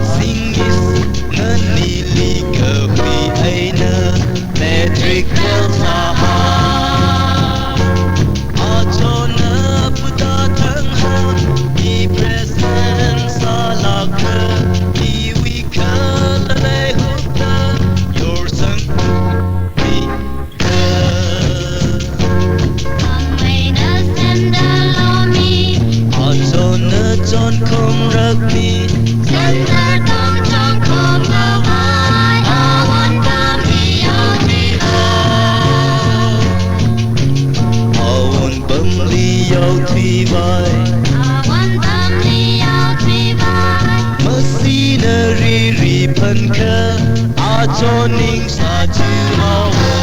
singis nganili kehui aina Patrick Welsaha Achona puta tangha I present salaka I wika lale hukta Your sang Chọn không rắc mi chân ta đang trong không ngờ vai awan kami yauti awan bầm li yauti vai awan bầm li yauti vai mesti neri ri pan ke a cho ning sa chu awan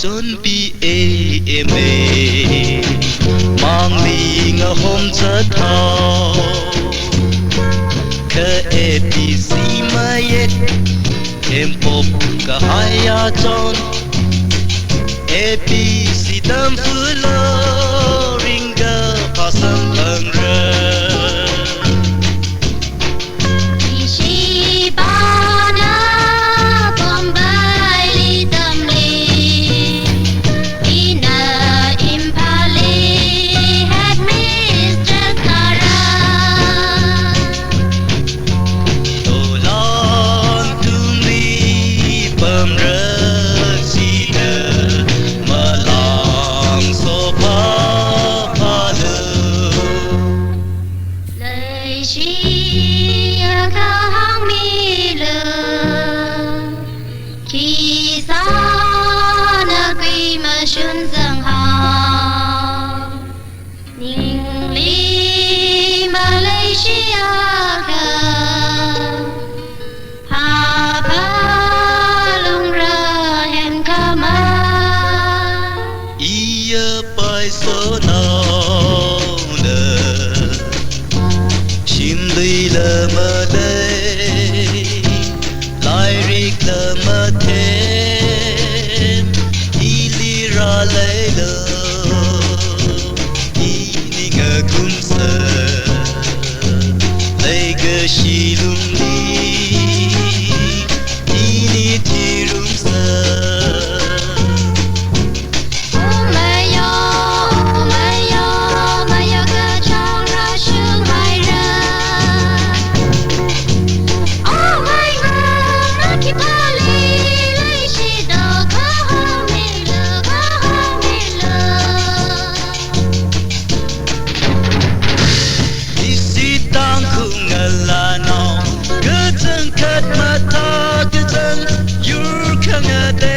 จนปีเมมองลีงะหอมเธอทอเคเอปีสีมาเย็ดเอ็มปบกะหายาจนเอปีสีดำฟื้นลริงกะพาสัมพังเรHãy subscribe cho kênh Ghiền Mì Gõ để không bỏ lỡ